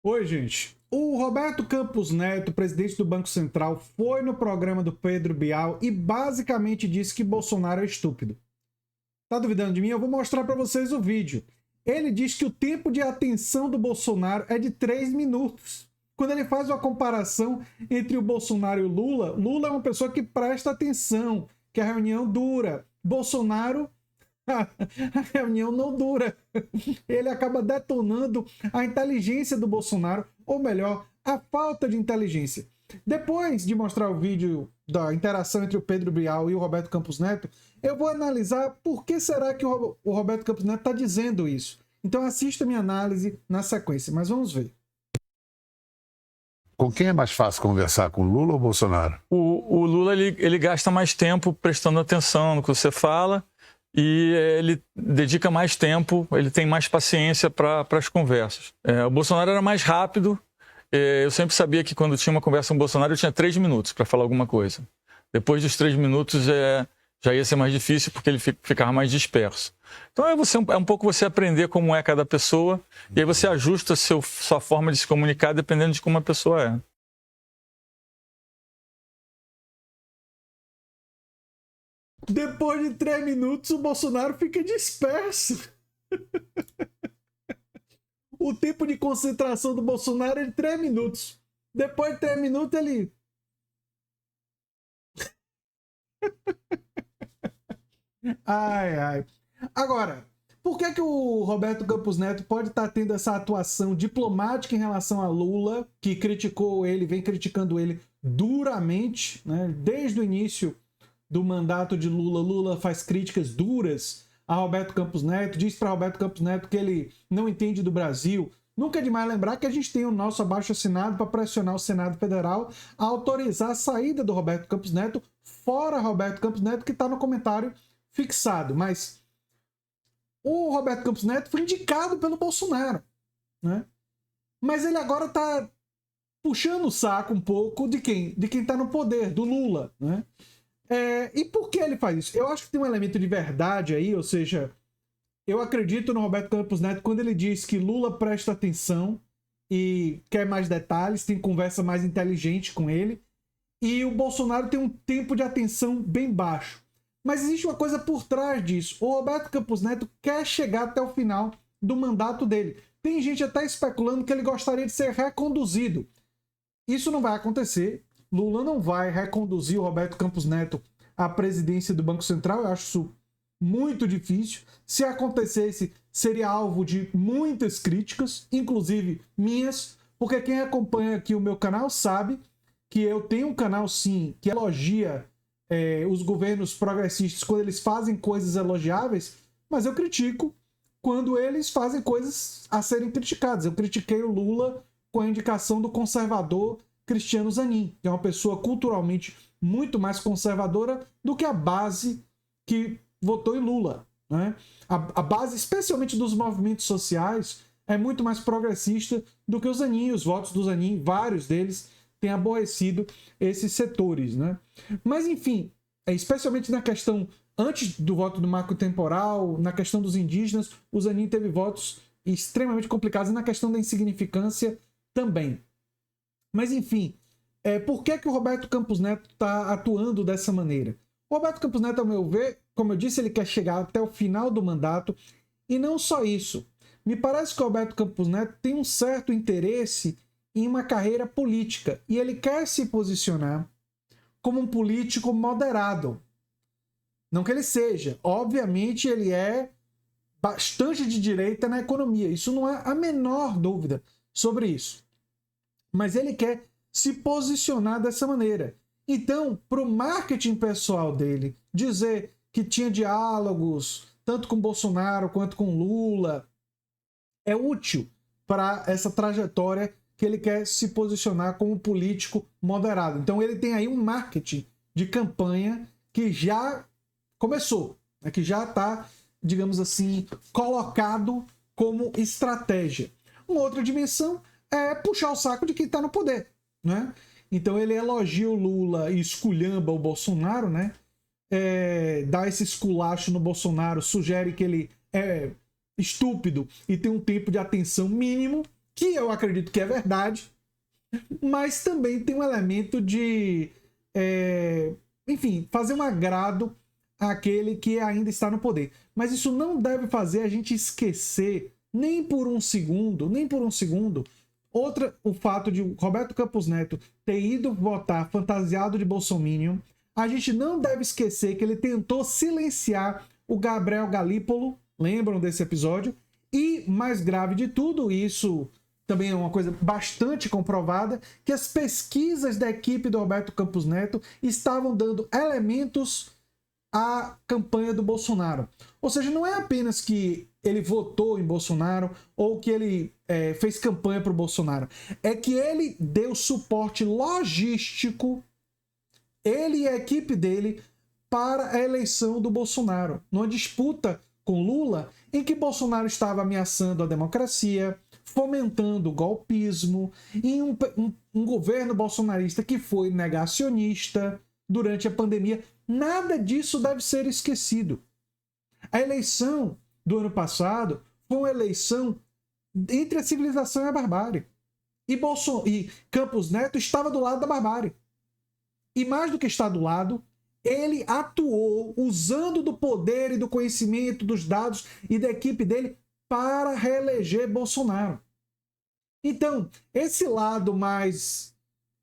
Oi, gente. O Roberto Campos Neto, presidente do Banco Central, foi no programa do Pedro Bial e basicamente disse que Bolsonaro é estúpido. Tá duvidando de mim? Eu vou mostrar para vocês o vídeo. Ele diz que o tempo de atenção do Bolsonaro é de 3 minutos. Quando ele faz uma comparação entre o Bolsonaro e o Lula, Lula é uma pessoa que presta atenção, que a reunião dura. Bolsonaro, a reunião não dura. Ele acaba detonando a inteligência do Bolsonaro, ou melhor, a falta de inteligência. Depois de mostrar o vídeo da interação entre o Pedro Bial e o Roberto Campos Neto, eu vou analisar por que será que o Roberto Campos Neto está dizendo isso. Então assista a minha análise na sequência, mas vamos ver. Com quem é mais fácil conversar, com Lula ou Bolsonaro? O Lula ele gasta mais tempo prestando atenção no que você fala e ele dedica mais tempo, ele tem mais paciência para as conversas. O Bolsonaro era mais rápido. Eu sempre sabia que quando tinha uma conversa com o Bolsonaro eu tinha 3 minutos para falar alguma coisa. Depois dos 3 minutos já ia ser mais difícil porque ele ficava mais disperso. Então é um pouco você aprender como é cada pessoa e aí você ajusta sua forma de se comunicar dependendo de como a pessoa é. Depois de 3 minutos, o Bolsonaro fica disperso. O tempo de concentração do Bolsonaro é de 3 minutos. Depois de 3 minutos, ele... Ai, ai. Agora, por que o Roberto Campos Neto pode estar tendo essa atuação diplomática em relação a Lula, que criticou ele, vem criticando ele duramente, né? Desde o início do mandato de Lula, Lula faz críticas duras a Roberto Campos Neto, diz para Roberto Campos Neto que ele não entende do Brasil. Nunca é demais lembrar que a gente tem o nosso abaixo-assinado para pressionar o Senado Federal a autorizar a saída do Roberto Campos Neto, fora Roberto Campos Neto, que está no comentário fixado. Mas o Roberto Campos Neto foi indicado pelo Bolsonaro, né? Mas ele agora está puxando o saco um pouco de quem? De quem está no poder, do Lula, né? E por que ele faz isso? Eu acho que tem um elemento de verdade aí, ou seja, eu acredito no Roberto Campos Neto quando ele diz que Lula presta atenção e quer mais detalhes, tem conversa mais inteligente com ele, e o Bolsonaro tem um tempo de atenção bem baixo. Mas existe uma coisa por trás disso. O Roberto Campos Neto quer chegar até o final do mandato dele. Tem gente até especulando que ele gostaria de ser reconduzido. Isso não vai acontecer. Lula não vai reconduzir o Roberto Campos Neto à presidência do Banco Central. Eu acho isso muito difícil. Se acontecesse, seria alvo de muitas críticas, inclusive minhas, porque quem acompanha aqui o meu canal sabe que eu tenho um canal, sim, que elogia os governos progressistas quando eles fazem coisas elogiáveis, mas eu critico quando eles fazem coisas a serem criticadas. Eu critiquei o Lula com a indicação do conservador Cristiano Zanin, que é uma pessoa culturalmente muito mais conservadora do que a base que votou em Lula, né? A base, especialmente dos movimentos sociais, é muito mais progressista do que o Zanin. Os votos do Zanin, vários deles, têm aborrecido esses setores, né? Mas, enfim, especialmente na questão antes do voto do marco temporal, na questão dos indígenas, o Zanin teve votos extremamente complicados, e na questão da insignificância também. Mas, enfim, por que o Roberto Campos Neto está atuando dessa maneira? O Roberto Campos Neto, ao meu ver, como eu disse, ele quer chegar até o final do mandato. E não só isso. Me parece que o Roberto Campos Neto tem um certo interesse em uma carreira política. E ele quer se posicionar como um político moderado. Não que ele seja. Obviamente, ele é bastante de direita na economia. Isso não há a menor dúvida sobre isso. Mas ele quer se posicionar dessa maneira. Então, para o marketing pessoal dele, dizer que tinha diálogos, tanto com Bolsonaro quanto com Lula, é útil para essa trajetória que ele quer se posicionar como político moderado. Então, ele tem aí um marketing de campanha que já começou, né, que já está, digamos assim, colocado como estratégia. Uma outra dimensão é puxar o saco de quem está no poder, né? Então ele elogia o Lula e esculhamba o Bolsonaro, né? Dá esse esculacho no Bolsonaro, sugere que ele é estúpido e tem um tempo de atenção mínimo, que eu acredito que é verdade, mas também tem um elemento de, enfim, fazer um agrado àquele que ainda está no poder. Mas isso não deve fazer a gente esquecer, nem por um segundo, o fato de Roberto Campos Neto ter ido votar fantasiado de bolsominion. A gente não deve esquecer que ele tentou silenciar o Gabriel Galípolo, lembram desse episódio? E, mais grave de tudo, isso também é uma coisa bastante comprovada, que as pesquisas da equipe do Roberto Campos Neto estavam dando elementos à campanha do Bolsonaro. Ou seja, não é apenas que ele votou em Bolsonaro ou que ele fez campanha para o Bolsonaro. É que ele deu suporte logístico, ele e a equipe dele, para a eleição do Bolsonaro. Numa disputa com Lula, em que Bolsonaro estava ameaçando a democracia, fomentando o golpismo, em um governo bolsonarista que foi negacionista durante a pandemia. Nada disso deve ser esquecido. A eleição do ano passado foi uma eleição entre a civilização e a barbárie. E Campos Neto estava do lado da barbárie. E mais do que estar do lado, ele atuou usando do poder e do conhecimento, dos dados e da equipe dele para reeleger Bolsonaro. Então, esse lado mais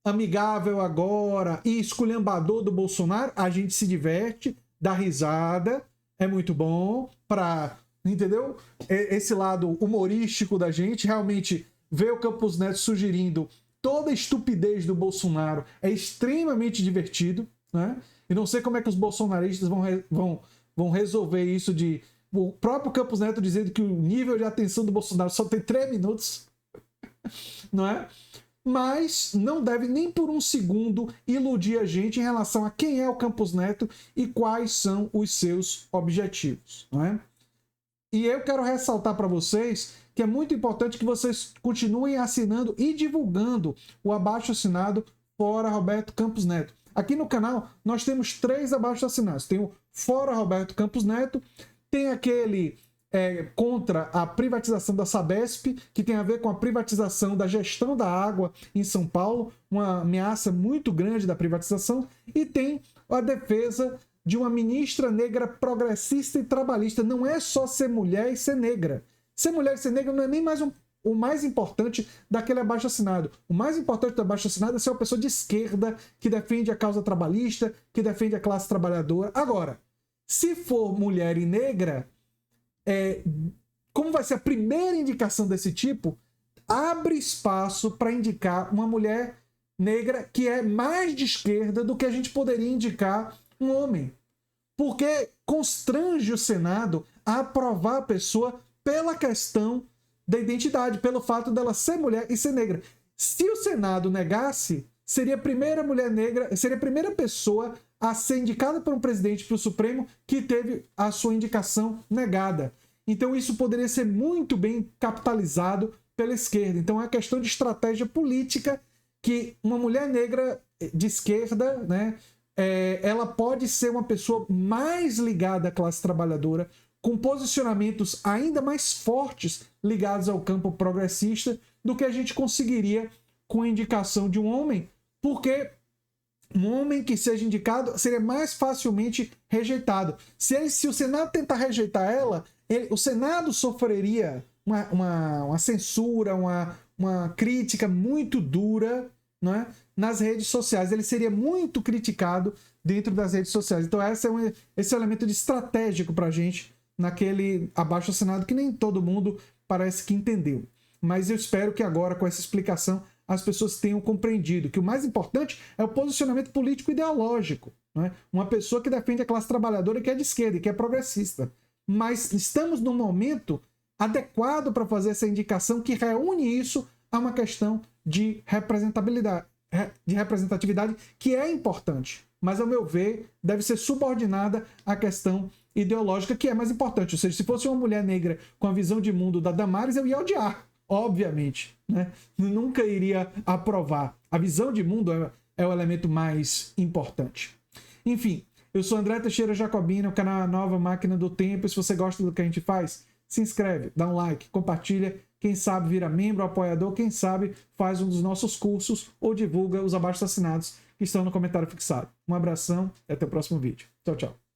amigável agora e esculhambador do Bolsonaro, a gente se diverte, dá risada, é muito bom para, entendeu? Esse lado humorístico da gente, realmente ver o Campos Neto sugerindo toda a estupidez do Bolsonaro é extremamente divertido, né? E não sei como é que os bolsonaristas vão resolver isso de... O próprio Campos Neto dizendo que o nível de atenção do Bolsonaro só tem 3 minutos, não é? Mas não deve nem por um segundo iludir a gente em relação a quem é o Campos Neto e quais são os seus objetivos, não é? E eu quero ressaltar para vocês que é muito importante que vocês continuem assinando e divulgando o abaixo-assinado Fora Roberto Campos Neto. Aqui no canal nós temos 3 abaixo-assinados. Tem o Fora Roberto Campos Neto, tem aquele contra a privatização da Sabesp, que tem a ver com a privatização da gestão da água em São Paulo, uma ameaça muito grande da privatização, e tem a defesa de uma ministra negra progressista e trabalhista. Não é só ser mulher e ser negra. Ser mulher e ser negra não é nem mais o mais importante daquele abaixo-assinado. O mais importante do abaixo-assinado é ser uma pessoa de esquerda que defende a causa trabalhista, que defende a classe trabalhadora. Agora, se for mulher e negra, como vai ser a primeira indicação desse tipo, abre espaço para indicar uma mulher negra que é mais de esquerda do que a gente poderia indicar um homem. Porque constrange o Senado a aprovar a pessoa pela questão da identidade, pelo fato dela ser mulher e ser negra. Se o Senado negasse, seria a primeira mulher negra, seria a primeira pessoa a ser indicada por um presidente para o Supremo que teve a sua indicação negada. Então isso poderia ser muito bem capitalizado pela esquerda. Então é uma questão de estratégia política que uma mulher negra de esquerda, né, ela pode ser uma pessoa mais ligada à classe trabalhadora, com posicionamentos ainda mais fortes ligados ao campo progressista do que a gente conseguiria com a indicação de um homem, porque um homem que seja indicado seria mais facilmente rejeitado. Se o Senado tentar rejeitar ela, o Senado sofreria uma censura, uma crítica muito dura, não é? Nas redes sociais. Ele seria muito criticado dentro das redes sociais. Então esse é um elemento estratégico para a gente naquele abaixo-assinado que nem todo mundo parece que entendeu. Mas eu espero que agora, com essa explicação, as pessoas tenham compreendido que o mais importante é o posicionamento político ideológico, né? Uma pessoa que defende a classe trabalhadora e que é de esquerda e que é progressista. Mas estamos num momento adequado para fazer essa indicação que reúne isso a uma questão de representatividade que é importante, mas, ao meu ver, deve ser subordinada à questão ideológica, que é mais importante. Ou seja, se fosse uma mulher negra com a visão de mundo da Damares, eu ia odiar, obviamente, né? Nunca iria aprovar. A visão de mundo é o elemento mais importante. Enfim, eu sou André Teixeira Jacobina, o canal A Nova Máquina do Tempo. E se você gosta do que a gente faz, se inscreve, dá um like, compartilha, quem sabe vira membro, apoiador, quem sabe faz um dos nossos cursos ou divulga os abaixo-assinados que estão no comentário fixado. Um abração e até o próximo vídeo. Tchau, tchau.